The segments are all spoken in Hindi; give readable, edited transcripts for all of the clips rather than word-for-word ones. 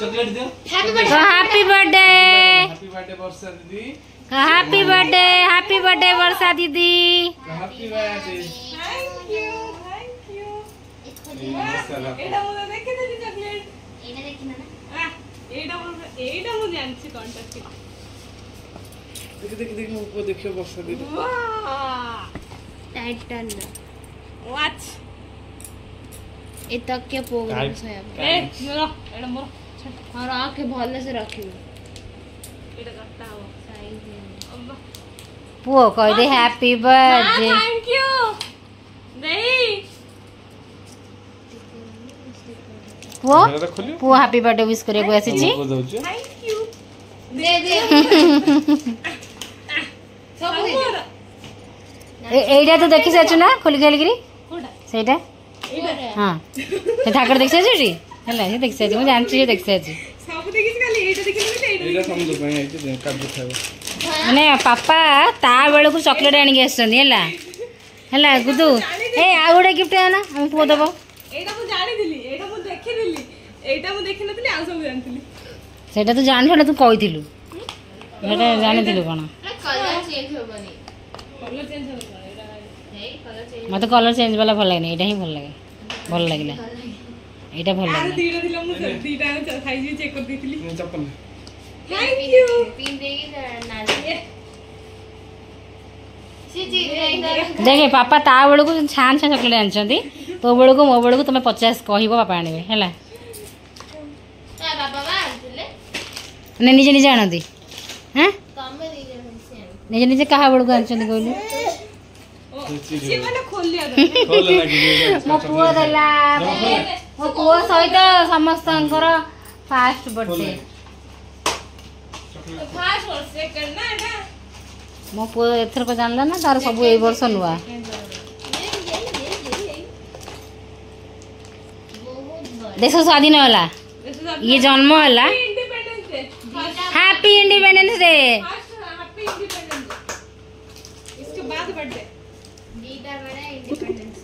चॉकलेट दो। हैप्पी बर्थडे हैप्पी बर्थडे वर्षा दीदी। हैप्पी बर्थडे वर्षा दीदी। Happy birthday. थैंक यू एटा मुझे देखे देली चॉकलेट एटा देखिना ना एटा मुझे जानछि कांटेक्ट देख मो को देखियो वर्षा दीदी। वाह टाइटन वॉच ए तक के प्रोग्राम से ए मोरो एटा मोरो और आके भले से रखियो एटा कट्टा हो साइज अब्बा पुओ कह दे हैप्पी बर्थडे। थैंक यू नहीं पुओ हैप्पी बर्थडे विश करे को आसी छी। थैंक यू दे सब एइडा तो देखि सचु ना खोली गेलगिरी कोडा सेटा हां से ठाकर देखि सचु हला से देखि सचु मु जानछि जे देखि सचु सब देखिस खाली एटा देखिस एटा समझ पई आइ जे काट दिखाबो माने पापा ता बेल को चॉकलेट आनी के आछन हला हला गुदू ए आ गोटे गिफ्ट आना हम पुओ दबो। एटा मु जानि दिली एटा मु देखि दिली एटा मु देखि नथिली आ सब जानथिली सेटा तू जान छोड़ा तू कहिथिलु एटा जानि दिलु कोन कलर चेंज होबनी कलर चेंज हो एटा हे कलर चेंज मते कलर चेंज वाला भल लागने एटा ही भल लागे भल लागिला एटा भल आ लागला दीटा दिला मु दीटा साइज चेक कर देथिली चप्पल थैंक यू पिन देगी नाली सी जी देखे पापा ता बेल को छान छान चॉकलेट आनछंती तो बेल को मो बेल को तुम 50 कहबो पापा आनिबे हैला बाबा आनले ने निजे निजे आनंदी हैं कमे दे दे से निजे निजे कहा बेल को आनछंती कहलु सी माने खोल लिया खोल लागी मो पुओ देला मो पुओ सहित समस्तंकर फास्ट बर्थडे फास्ट और सेकंड ना एटा मो पुओ एथर को जानला ना तार सब ए वर्ष नुआ देश स्वाधीन होला ये जन्म होला independence day happy independence day. First happy independence day इसके बाद बर्थडे दीटा बड़ा इंडिपेंडेंस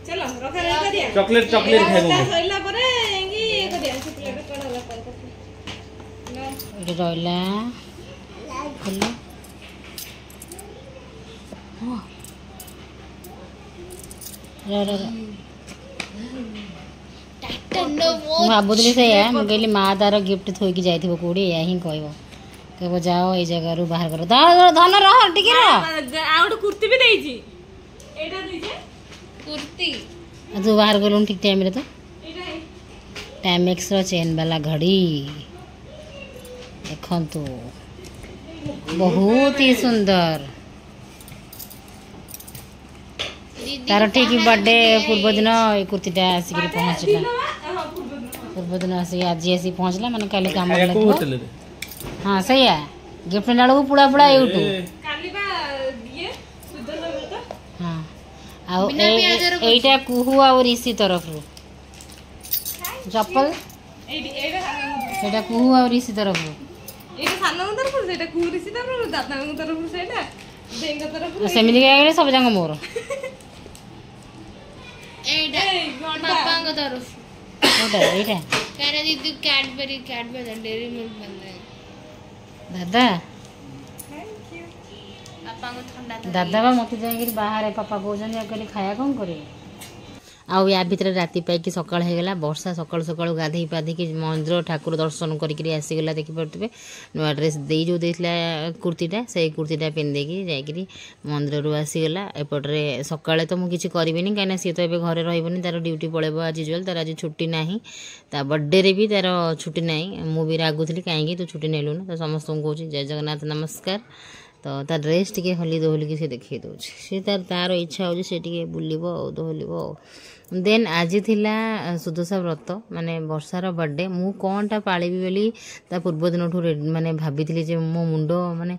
चलो रखा रखा दिया चॉकलेट खाइबो सइला परे एंगी एक दिया चॉकलेट कड़ा पर नो एटा रहला खोलो रे टाइटन नो वो ମୁଁ ଭାବୁଥିଲି ସେଇଆ ମୁଁ କହିଲି ମା ତାର ଗିଫ୍ଟ ଥୋଇକି ଯାଇଥିବ କୋଉଠି ଏଇଆ ହିଁ କହିବ कहबो जाओ ए जगह रु बाहर करो धन रह टिके रह आउट कुर्ती भी देइची एटा देइचे कुर्ती तू बाहर गलुन ठीक टाइम रे तो एटा टाइमेक्स रो चेन वाला घड़ी देखंतु बहुत ही सुंदर तार ठीक बर्थडे पूर्व दिन ये कुर्तीटा आसिक पहुँचला पूर्व दिन आसिक आज आसी पहुँचला माने काली काम होटल रे हाँ सही है गिफ्ट नेला को पुड़ा पुड़ा यूट्यूब काली बा दिए सुधर लगे तो हाँ आ एटा कुहू आ ऋषि तरफ रो चप्पल एटा सेटा कुहू आ ऋषि तरफ रो एटा सानो तरफ सेटा कुरिसी तरफ दादा तरफ सेटा देंगा तरफ सेमिति के सब जंग मोर एटा पापा को तरफ कोटा एटा कहना दीदी कैडबरी डेयरी मिल्क बनले दादा थैंक यू पापा को ठंडा दादा बा मत जाई बाहर पापा कहउछन या करी खाया कोन करे आउ या भीतर राति पाई कि सकाळ हे गेला वर्षा सकाळ सकाळ गाधई पाधी कि मंदिर ठाकुर दर्शन करी आसी गेला देखि पड़तबे नुआ ड्रेस देई जो देथिला कुर्तीटा से कुर्तीटा पिन देकी जाईकरी मंदिर रु आसी गेला एपटरे सकाळे तो मु किछि करबिनी काना सी तो एबे घरे रहइबनी तार ड्यूटी पळेबो आज जुएल तार आज छुट्टी नाही ता बर्थडे रे भी तार छुट्टी नाही मु भी रागुथली काहेकि तू छुट्टी नेलु ना तो समस्त को कहूची जय जगन्नाथ नमस्कार तो ता ड्रेस टिके हली दोहली के से देखि दोछ से तार इच्छा हो से टिके बुलिबो दोहलिबो देन आज थिला सुदशा व्रत माने वर्षार बर्थडे मु कोनटा पाळीबी बोली ता पूर्व दिन माने भाबीथिली जे मो मुंडो माने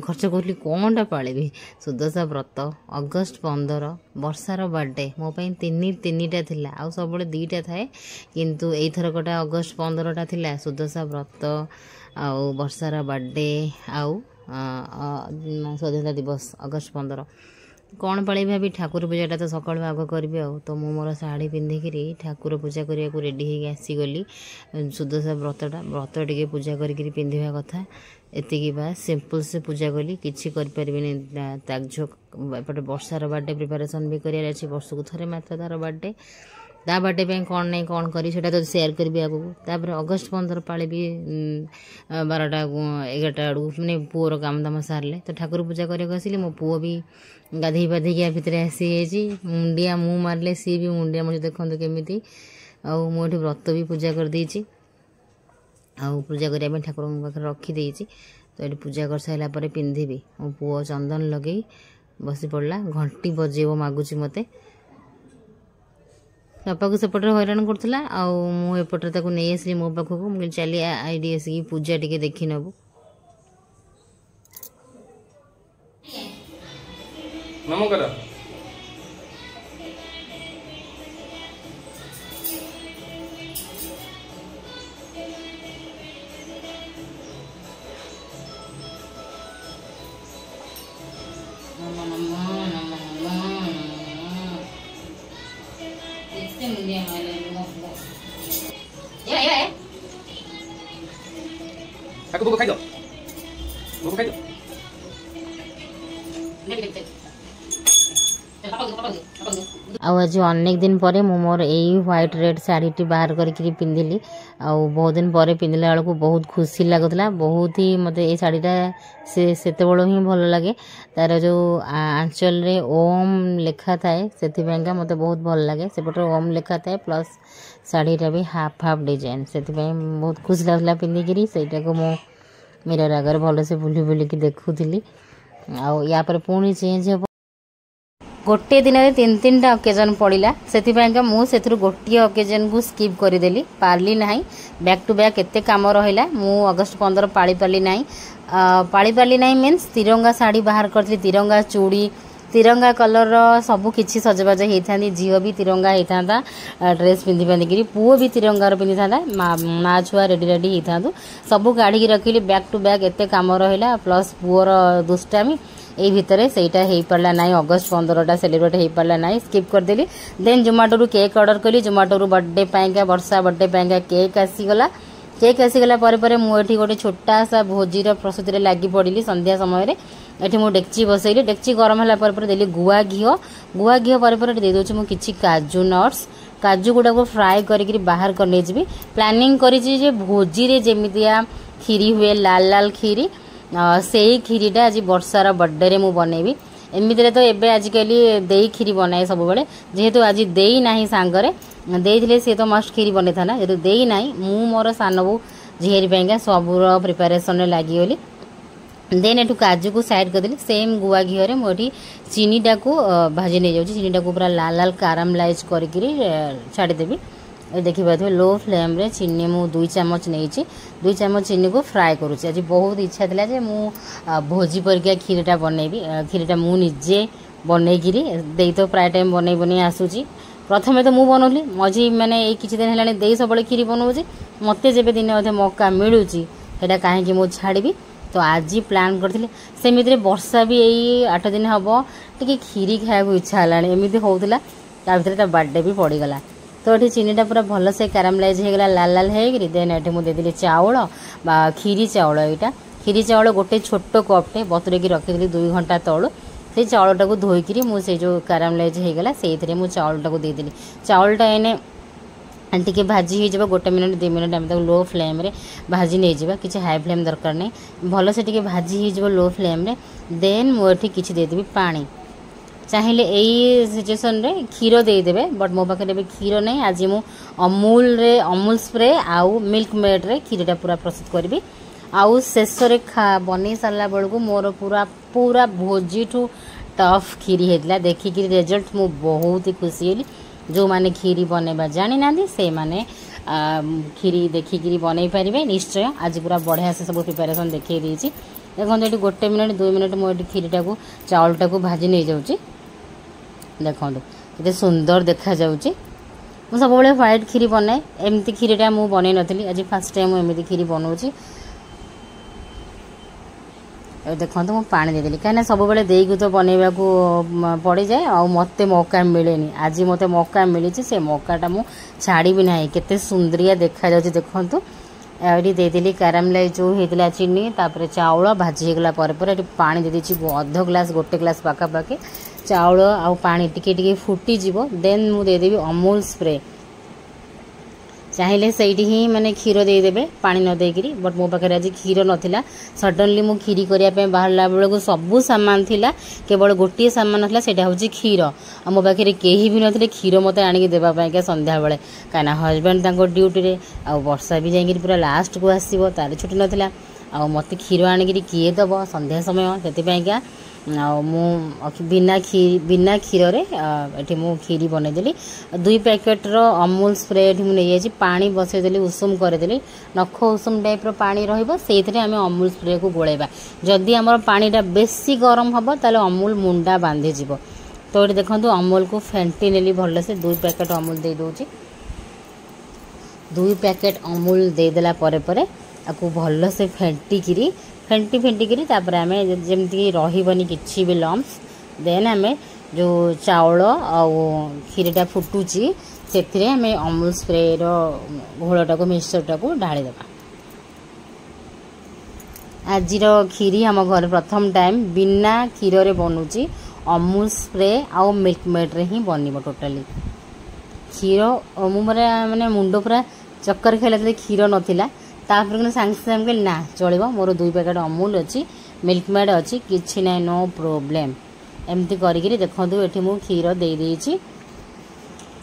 खर्च करली कोनटा पाळीबी सुदशा व्रत अगस्त 15 वर्षार बर्थडे मो पई तीनटा थिला आ सबले दुईटा थाए किंतु एई थरकटा अगस्त 15 टा थिला सुदशा व्रत आ वर्षार बर्थडे आ स्वाधीनता दिवस अगस्त 15 कौन पाली भाभी ठाकुर पूजाटा तो सकाल आग करी आउ तो मु मोर शाढ़ी पिंधिकी ठाकुर पूजा करने को रेडी होगी आसीगली सुदशा व्रत टे पूजा करी पिंधा कथा एतिकी बास सिंपल से पूजा कली किसी करें ताकझोक एपटे वर्षार बर्थडे प्रिपेरेसन भी कर वर्ष को थे मात्र तार बर्थडे ता बर्थडे पे कौन नहीं कौन करी सेटा तो शेयर करी आगू तापर अगस्ट 15 पाली भी 12टा 11टा आड़ू मैंने पुओर काम दाम सारे तो ठाकुर पूजा करके आसिली मो पुओ भी गाधे पाधे भितर आसी मुंडिया मु मारे सी भी मुंडिया मुझे देखते केमी आठ व्रत भी पूजा कर देछि आउ पूजा करने ठाकुर पाखे रखीदे तो ये पूजा कर सारा पर पिंधि मो पुओ चंदन लगे बसी पड़ा घंटी बजेब मागुची मते बापा को सेपटे हैरान करूला आउपटे नहीं आसली मो पाखक मुझे चली आईडी आसिक पूजा टी देखी नबू नमो कर aku buku खाइदो आज अनेक दिन पर मोर यही व्हाइट रेड शाढ़ी बाहर करके पिंधिली बहुत दिन पर पिंधला बेलू बहुत खुशी लगुला बहुत ही मत ये शाढ़ीटा से बड़ ही भल लगे तार जो आंचल रे ओम लेखा थाए से मत बहुत भल लगे सेपटे ओम लेखा थाए प्लस शाढ़ीटा भी हाफ हाफ डिजाइन से बहुत खुशी लगुला पिंधिकी से मो मिरर आगे भल से बुली बुलिकी देखुली या पुणी चेंज हे गोटे दिन में 3-3टा ओकेजन पड़ा से मुझे गोटे ओकेजन को स्किप करदेली पार्ली ना बैक टू बैक एते काम रहा मु अगस्ट 15 पाली पार्ली ना मीन्स तिरंगा साड़ी बाहर करी तिरंगा चूड़ी तिरंगा कलर सब किसी सजबाज होता झील भी तिरंगा होता ड्रेस पिंधि पिंधिकी पुओ भी तिरंगार पिंधि था माँ छुआ रेडी रेडी होता सब काढ़ी रखिली बैक टू बैक एते काम रहा प्लस पुओर दुष्टामी ये भितर सेटा हो पारा ना अगस्ट 15टा सेलिब्रेट हो पारा ना स्किप करदेली देन जोमाटो केक ऑर्डर कली जोमाटो बर्थडे पाइका वर्षा बर्थडे पाइका केक आसीगला पर मुझे गोटे छोटा सा भोजीर प्रस्तुति लगी पड़ी संध्या समय ये मुझे डेक्ची बसैली डेक्ची गरम है देली गुआ घी पर देदे मुझे किसी काजू नट्स काजू गुड़ा को फ्राए करके बाहर करने जी प्लानिंग करी भोजी जमितिया खीरी हुए लाल लाल खीरी से खीरीटा आज वर्षार बर्थडे मु बनैबी एमती तो एबे आजिकल देई खीरी बनाए सब बेले जेहेतु आज देई नाही सांगरे देई सी तो मस्ट खीरी बनै था ना जेहेतु देई नाही मु मोर सान बो झीरी पाइका सबूर प्रिपेरेसन लगिगली देन एटू काजू को साइड करदेली सेम गुआ घी मुझे चीनीटा को भाजी नहीं जाऊँ चीनीटा को पूरा लाल लाल कारामलाइज करी छाड़देवी देखिए लो फ्लेम रे चीनी मु 2 चामच नहीं 2 चामच चीनी को फ्राए करुँच आज बहुत इच्छा था जे मु भोजी परिका खीरीटा बनैबी खीरीटा मु निजे बनईकि दे तो प्राय टाइम बनै बनै आसूची प्रथमे तो मु बनौली मझी मैंने ये किसी दिन है दे सब खीरी बनाऊँगी मत जब दिन अधे मौका मिलूँ सेटा कहीं मुझे छाड़ी तो आज प्लान करथिले सेमिति वर्षा भी यही 8 दिन हम टी खीरी खाया इच्छा है एमती होता ता बर्थडे भी पड़गला तो ये चीनीटा पूरा भल से कारामलाइज होगला लाल लाल होगी देन ये मुझे चाउल खीरी चाउल यहाँ खीरी चाउल गोटे छोट कपटे बतुरे रखी 2 घंटा तलू से चाउलटा को धोईकी मुझे जो कारामलाइज होगला से चाउलटा को देदेली चाउलटा एने टी भाजी हो 1 मिनट 2 मिनट आम लो फ्लेम रे भाजी नहीं जावा किसी हाई फ्लेम दरकार नहीं भल से टी भाजी हो लो फ्लेम रे देन मुझे किसी देदेवी पानी चाहिए यही सिचुएसन रे क्षीर देदेवे बट मो पाखे क्षीर नहीं आज मु अमूल स्प्रे आउ मिल्क मेड रे क्षीरटा पूरा प्रस्तुत करी आउ शेष बन सारा बेलू मोर पूरा पूरा भोजी ठू टफ खीरी होता देखिकी रिजल्ट मु बहुत ही खुशी होली जो माने खीरी बनैबा जानी ना से माने खीरी देखिकी बन पारे निश्चय आज पूरा बढ़िया से सब प्रिपेरेसन देखी देखो ये 1 मिनट 2 मिनट मुझे खीरीटा को चाउलटा को भाजी नहीं जाऊँगी देखो ये सुंदर देखा जाऊँगी मु सब व्हाइट खीरी बनाए एमती खीरीटा मु बनई नी आज फर्स्ट टाइम एमती खीरी बनाऊँगी देखो तो पानी देदेली कहीं सब बेले देकी तो बनैवा को पड़ जाए आ मत मौका मिले आज मत मौका मिली से मौकाटा मु छाड़ी भी ना केते सुंदरिया देखा जाउछि देखंतु ये देदेली कारामलाइज जो होता चीनी तापर चाउल भाजी होगला पानी दे दीची अध ग्लास गोटे ग्लास पाखापाखि चाउल आउ पानी टिके टिके फुटीज देन मु देदेवी अमूल स्प्रे चाहिए सही ही मैंने क्षीर देदेवे पानी न देकरी बट मो पाखे आज क्षीर नाला सडनली मु खीरी करने बाहर बेलू सबू सामान थिला केवल गोटे सामान नाला से हूँ क्षीर आ मो पाखे कहीं भी नथिले क्षीर मत आणिक देवाई संध्या बेले कहीं हजबैंड ड्यूटी आ वर्षा भी जाकि पूरा लास्ट को आसो तार छुट्टी नाला आ मत क्षीर आणिक किए दब संध्या समय से बिना क्षीर ये मु खीरी बनईदेली 2 पैकेटर अमूल स्प्रे ये मुझे पानी बसईदेली उषुम करदेली नख उषुम टाइप पानी रही आम अमूल स्प्रे को गोलेबा जदि आम पानीटा बेसी गरम हम ताले अमूल मुंडा बांधीज तो ये देखो अमूल को फेंटी नेली भल से 2 पैकेट अमूल दे दूची 2 पैकेट अमूल देदेला परे आपको भल से फेंटिकी फेंटिकी तापर आम जमती रही किसी भी लम्स देन आम जो चाउल क्षीरटा फुटुची से आम अमूल स्प्रे घोलटा को मिक्सचरटा को ढाली देवा आज खीरी आम घर प्रथम टाइम बिना क्षीर रे बनूची अमूल स्प्रे आउ मिल्क मेड रे ही बन टोटाली क्षीर मुझे माने मुंड पूरा चक्कर खेला क्षीर नाला तापर सांगे सांगे ना चलो मोर 2 पैकेट अमूल अच्छी मिल्क मेड अच्छी किसी ना नो प्रोब्लेम एमती करी देखो ये मुझे क्षीर दे देती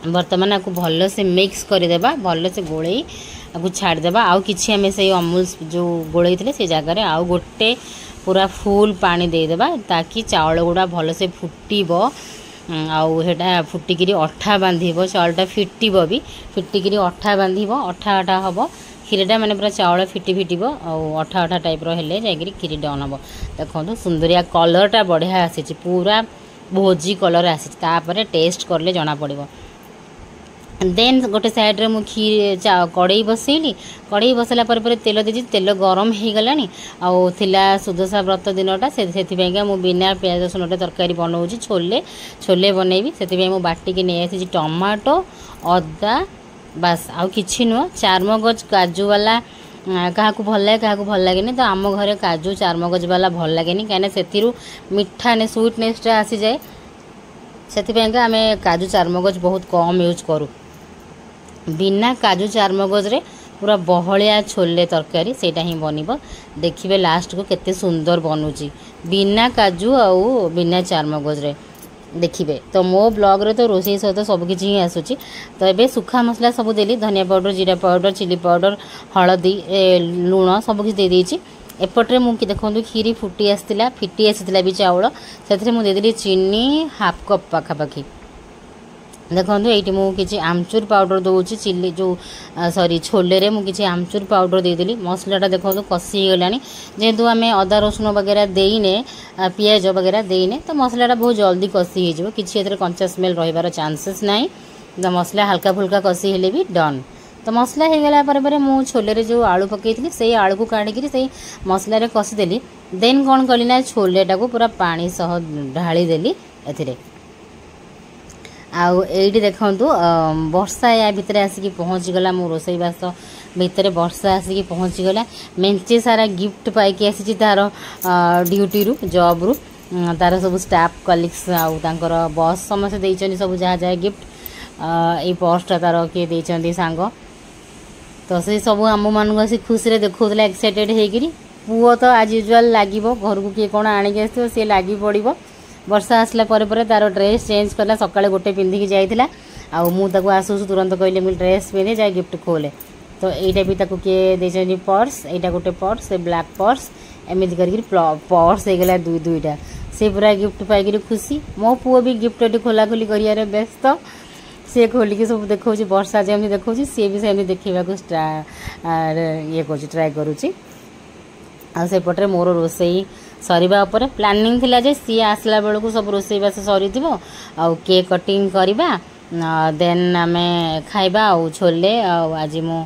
बर्तमान आपको भल से मिक्स करदेबा भल से गोलई आपको छाड़देबा आउ कि आम से अमूल जो गोलई थे से जगह आउ गोटे पूरा फुल पानी देदेबा ताकि चाउल गुड़ा भल से फुटब आउटा फुटिकी अठा बांधब चाउलटा फिटब भी फिटिकी अठा बांधब अठा अठा हम क्षीरटा मैंने पूरा चाउल फिटब अठा अठा टाइप हेल्ले जाकि क्षीरी डन हम देखो सुंदरिया कलरटा बढ़िया आसी पूरा भोजी कलर आसी टेस्ट करले जना पड़ो देन गोटे साइड रे मु खीर कड़ई बसैली कड़ई बसला पर तेल देजी तेल गरम हो गला आला सुदशा व्रत दिनटा से मु बिना प्याज रसुन तरकारी बनाऊँगी छोले छोले बनैबी से बाटिकी नहीं आसी टमाटो अदा बास आउ किछि नुह चारमगज काजू वाला क्या भल लगे क्या भल लगे तो आम घरे काजू चारमगज वाला भल लगे कहीं से मीठा ने स्वीटनेसटा आसी जाए से आम काजू चारमगज बहुत कम यूज करूँ बिना काजू चारमगज रे पूरा बहलिया छोले तरकारी सेटा ही बनिब देखिए लास्ट को केते सुंदर बनूची बिना काजू आउ बिना चारमगज रे देखिए तो मो ब्लॉग रे तो रोषेई सहित सबकि ही आसूची तो ये सुखा मसला सब देली धनिया पाउडर जीरा पाउडर चिली पाउडर हलदी लुण सबकि दे देछि एपटे मुझे देखो खीरी फुटी आसाला फिटी आसाला भी चाउल से मुझे देदेली चीनी हाफ कप पाखापाखि देखो ये मुझे आमचूर पाउडर दूसरी चिली जो सॉरी छोले रे मुझे आमचूर पाउडर देदेली मसलाटा देखो कषि गला जेहेतु आम अदा रसुण वगैरह देने पियाज वगैरह देने तो मसलाटा बहुत जल्दी कषि हो किसी कंचा स्मेल रही चांसेस ना तो मसला हल्का फुल्का कषि हेले भी डन तो मसला हो गला पर मु छोले जो आलू पकई से आलू को काढ़ी से मसला कषिदेली देन कौन कली ना छोलेटा को पूरा पानी सह ढाली देली एथिरे आउ एडी देखंतु वर्षा या भितर आसिकी पहुँची गला मो रोषेईबास भितर वर्षा आसिकी पहुँची गला मेंचे सारा गिफ्ट पाइकी आसी तार ड्यूटी रु जॉब रु तार सब स्टाफ कलिग्स आउ तांकर बॉस समस्त देइचनी सब जहाँ जहाँ गिफ्ट ए पर्सटा तार किए देइचंती सांग तो से सब आम मानक आसी खुशी देखौला एक्साइटेड हेकरी पुओ तो आज यूजुअल लागिबो घर को किए कोन आनिक आसियो से लागी पड़िबो वर्षा आसला पर तार ड्रेस चेंज कला सकाळे गोटे पिंधिकी जाइतिला आ मु ताको आसु तुरंत कहले मुझे ड्रेस पिंधे जा गिफ्ट खोले तो यहाँ भी ताको किए देइछनी पर्स यहाँ गोटे पर्स से ब्लैक पर्स एमती करके पर्स हो गला दुईटा से पूरा गिफ्ट पाइक खुशी मो पुओ भी गिफ्ट खोलाखोली कर व्यस्त सी खोलिकी सब देखा वर्षा जमी देखा सी भी सेमती देखा ये ट्राए करुच्ची आसेपटे मोर रोषेई सरिबा उपरे प्लानिंग थिला जे सी आसला बेलू को सब रोषेई बास सरी आउ केक कटिंग करवा देन आमे खाइबा आउ छोले आज मो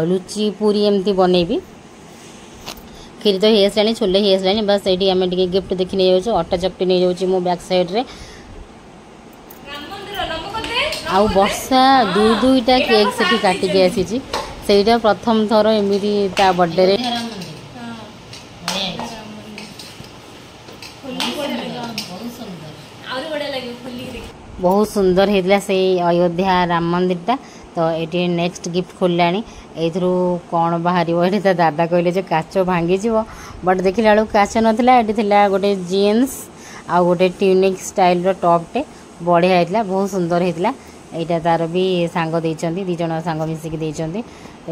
लुची पूरी एमती बनैबी खीरी तो हो सारे छोले हो सारे बस ये आम गिफ्ट देखी नहीं जाऊँ अटा चकटी नहीं जाऊँ मो बैक साइड्रे आउ वर्षा दुईटा केक से काटिकी आसी से प्रथम थर एमती ता बर्थडे रे बहुत सुंदर होता से अयोध्या राम मंदिरटा तो ये नेक्स्ट गिफ्ट खोलला एथरू कौन बाहर ये दादा कहले काच भांगी बट देखला बेलू काच नाला ये गोटे जीन्स आ गोटे ट्यूनिक स्टाइल टॉपटे बढ़िया होता बहुत सुंदर होता यहाँ तार भी सांग देइचंदी दी जन सांग मिसिकी देइचंदी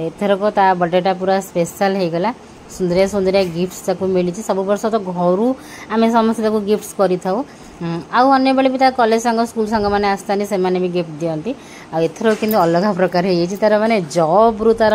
एथरक ता बर्थडेटा पूरा स्पेशल हो गला सुंदरिया सुंदरिया गिफ्ट्स ताको मिली सब वर्ष तो घर आम समस्त गिफ्ट्स करी थाउ आउ अन्य बेले भी कॉलेज सांग स्कूल सांग मैंने आसतानी से मैंने भी गिफ्ट दियंती आथर कि अलग प्रकार हो तार माने जॉब रु तार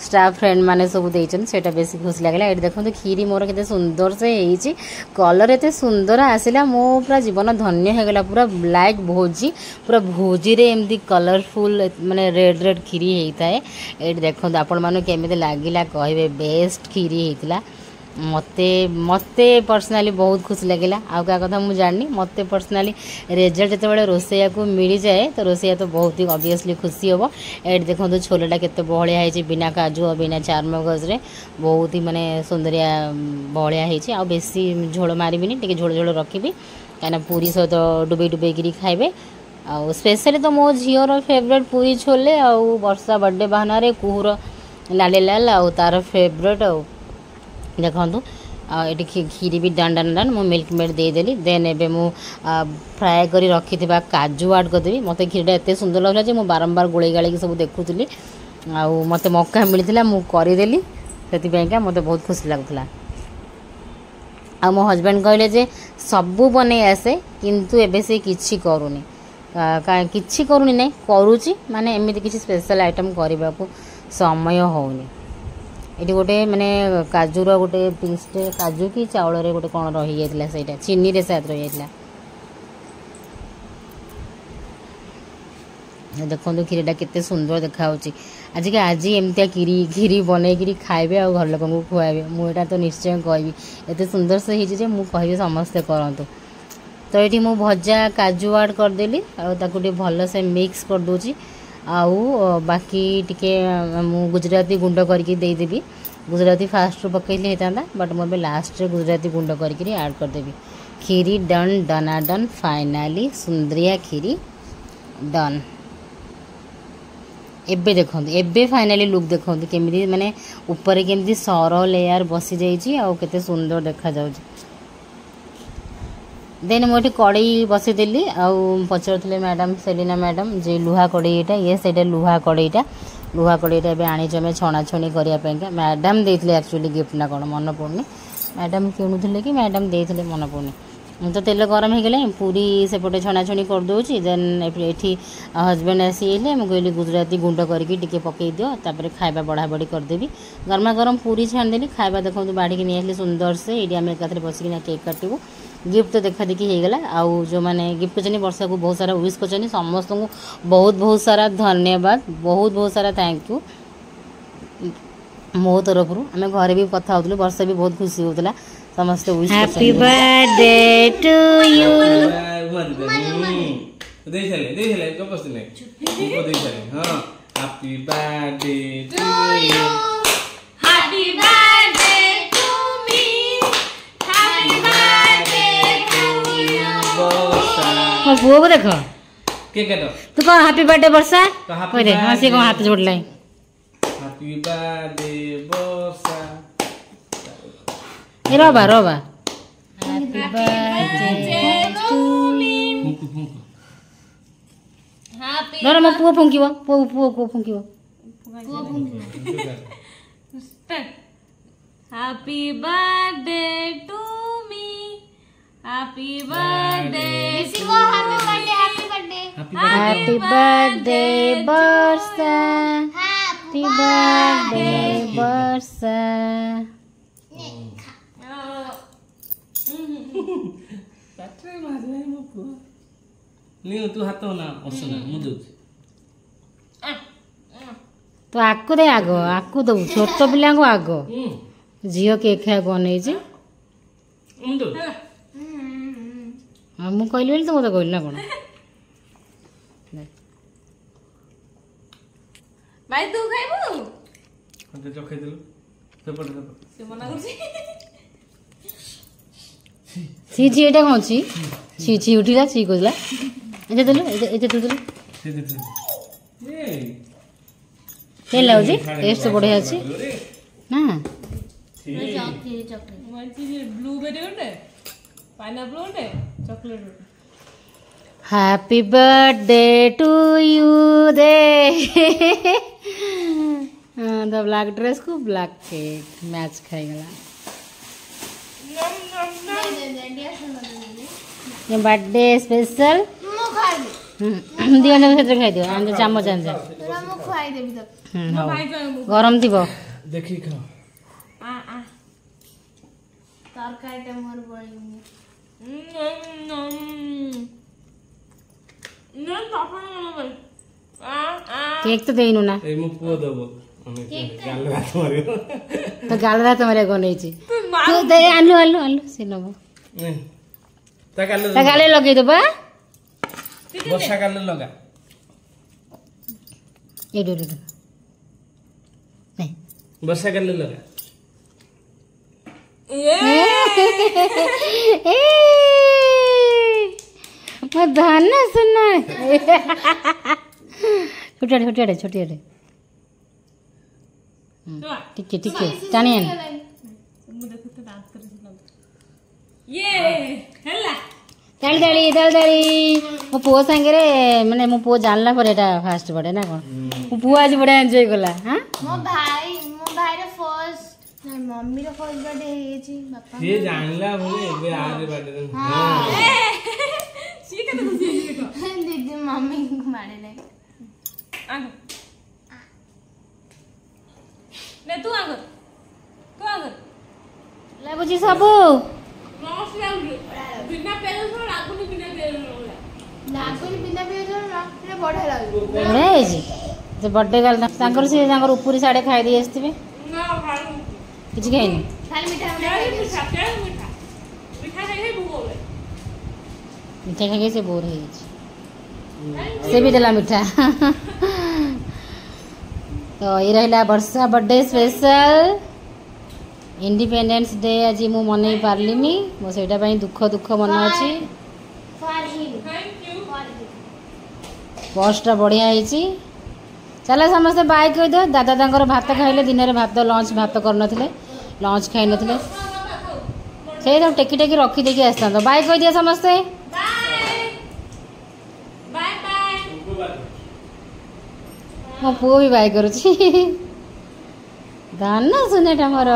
स्टाफ फ्रेंड माने सब देइचन सेटा बेसी खुश लागला ये देखो खीरी मोर केते सुंदर से होईची कलर एते सुंदर आसिला मो पूरा जीवन धन्य हो गला पूरा लाइक भोजी पूरा भोजी रे एमदी कलरफुल माने रेड रेड खीरी होता है ये देखो आपण मानु केमिते लागिला कहबे बेस्ट खीरी होइतिला मते मते पर्सनाली बहुत खुशी लगिला आउ क्या कथा मुझे जाननी मते पर्सनाली रिजल्ट जो रोसैया को मिल जाए तो रोसैया तो बहुत ही ऑब्वियसली खुशी हम ये देखो तो छोलेटा केते बहलिया है बिना काजू और बिना चारमगज रे बहुत ही माने सुंदरिया बहलिया है आ बेसी झोल मारिबिनी टिके झोल झोल रखी कहीं पूरी सहित डुबे डुबेकरी खाइबे आ स्पेशली तो मो झीर फेवरेट पूरी छोले आ वर्षा बर्थडे बहाना रे कुहुर लाले लाल आ तार फेवरेट आ देखु ये खीरी भी डन डन डन मु मिल्क मेड देदेली देन एबे मु फ्राए करी रखी काजू ऐड करदेवी मत खीरीटा एत सुंदर लगला जे मु बारंबार गोले गाड़ी सब देखुली आ मत मौका मिलता मु करदेली से मत बहुत खुशी लगुला आ मो हजबैंड कहले जे सबू बने आसे किंतु एबे से किछि करूनी किछि करूनी नहीं करूची माने एमिति किछि स्पेशल आइटम करबा को समय होउनी ये गोटे माने काजूर गोटे पीसटे काजू की चाउल रे गोटे कौन रही जाता से चीनी रे शायद रही जाता देखो खीरीटा केते सुंदर देखा आज के आज एमती खीरी बनईकरी खाइबे आ घर लोक खुआबे मुझे तो निश्चय कहबी एत सुंदर से होती मुझे समस्ते करतु तो ये मु भजा काजू ऐड करदेली आके भल से मिक्स कर दूची आउ बाकी टिके मु गुजराती गुंड करके देदेवी गुजराती फास्ट पकईले होता बट मुझे लास्ट रे गुजराती गुंड करके ऐड करदेवी खीरी डन डना डन फाइनाली सुंदरिया खीरी डन एबे देखो एबे फाइनाली लुक देखो केमिति माने ऊपर केमिति सर लेयर बसी जाइए आ केते सुंदर देखा जाउची देन मुझे कड़ई बसईदेली आचर मैडम सेलिना मैडम जे लुहा कड़ईटा ये से लुहा कड़ईटा आम छणाछणी करने मैडम देते एक्चुअली गिफ्ट ना कौन मन पड़नी मैडम किणुले कि मैडम देते मन पड़नी तो तेल गरम हो गले पूरी सेपटे छणाछणी करदे देन ये हजबैंड आसीले मुझे कहली गुजराती गुंड करके पकई दियो तापर खाଇବା बढ़ा बढ़ी करदेवी गरमा गरम पूरी छाणदेली खाଇବା देखो बाढ़ी नहीं आसली सुंदर से ये आम एकाथरे बसिकिना केक काटू गिफ्ट तो देखा देखी हो गला आउ जो मैंने गिफ्ट करनी वर्षा को बहुत सारा विश कर समस्त को बहुत सारा धन्यवाद बहुत सारा थैंक यू मो तरफ आम घरे भी कथा होतलु वर्षा भी बहुत खुशी होतला समस्त wish happy birthday to you दे चले कपस ने को दे चले हां happy birthday to you happy birthday to me happy birthday to you और बुआ को देखो के काटो तू कह हैप्पी बर्थडे वर्षा कह दे हां से को हाथ जोड़ लाई हैप्पी बर्थडे वर्षा ए रोबा happy birthday to me happy रो मो पुओ फुंकीबो पुओ को फुंकीबो happy birthday to me happy birthday किसी को happy birthday happy birthday Varsha happy birthday Varsha पात्रे मारले मो को नहीं तू हाथ ना असना मु दउ तो आकु दे आगो आकु दउ छोट पिला को आगो झील केक खाया नहीं उंदो हाँ मुझे कहली तो मत कहली ना कौन ଭାଇ ତୁ ଖାଇବୁ अंदर जो खाई देलु सेपट ସେ ମନା କରୁଛି ছি ছি এটা কম ছি ছি ছি উঠিলা ছি কইলা এটা দিলু এটা তো দিলু से दे ए কে লাউজি টেস্ট বড়িয়া আছে না ବ୍ଲୁବେରୀ ଗୋଟେ ପାଇନାପଲ୍ ଗୋଟେ ଚକୋଲେଟ୍ ଗୋଟେ हैप्पी बर्थडे टू यू दे द ब्लैक ड्रेस को ब्लैक केक मैच खाईगला ये बर्थडे स्पेशल दियो ने क्षेत्र खाई दियो आंजे चामच आंजे गरम थी देखी खा ତରକାରୀଟା ମୋର ବଳିନି केक तो देइनु ना ए मु पुओ देबो गाल रात मारियो तो गाल रात मारे को नहीं छी तू दे आलू आलू आलू से नबो ता गाले लगे देबा वर्षा काल लगा ए दो दो नहीं वर्षा काल लगा मैं धान सुनना छोटे छोटे छोटे ठीक है टानियन ताली ताली ताली ताली मो पुओ सांगे माने मो पुओ जानला पर एटा फास्ट बड़े ना कोन मो पुओ आज बड़ा एन्जॉय कला हां ମୋ ଭାଇ ର ଫର୍स्ट मम्मी रो फर्स्ट बर्थडे हे छी बापा ये जानला बोले एबे आरे बर्थडे हां सी के तो सी देखो दीदी मम्मी को मारे ले आगो ने तू आगो लागुची सबु नॉस लाउड बिना पेल सो लागुनी बिना पेल लागुनी बिना पेज रे बढे लागु बढे जी जे बर्थडे गाल तांकर से तांकर ऊपरी साडे खाइ दी आस्तिबे ना खालू किछ खाइनी खाली मीठा मीठा खाइ भूगोले मीठा खाइ से बोर है से भी देला मीठा तो ये रहला वर्षा बर्थडे स्पेशल इंडिपेंडेंस डे आज मु मनै पारलिमी मो सेटा पई दुख दुख मन अछि फॉर हिम थैंक यू पोस्टा बढ़िया है चलो समस्त बाय कह दो दादा तांकर भात खाइले दिन में भात लंच भात कर नथिले लंच खाइ नथिले से तो टेकी टेकी रखी देकी आस्ता बाय कह दिया समस्ते बाय बाय मो पुओ भी बाय करुची दाना सुनेटा मोर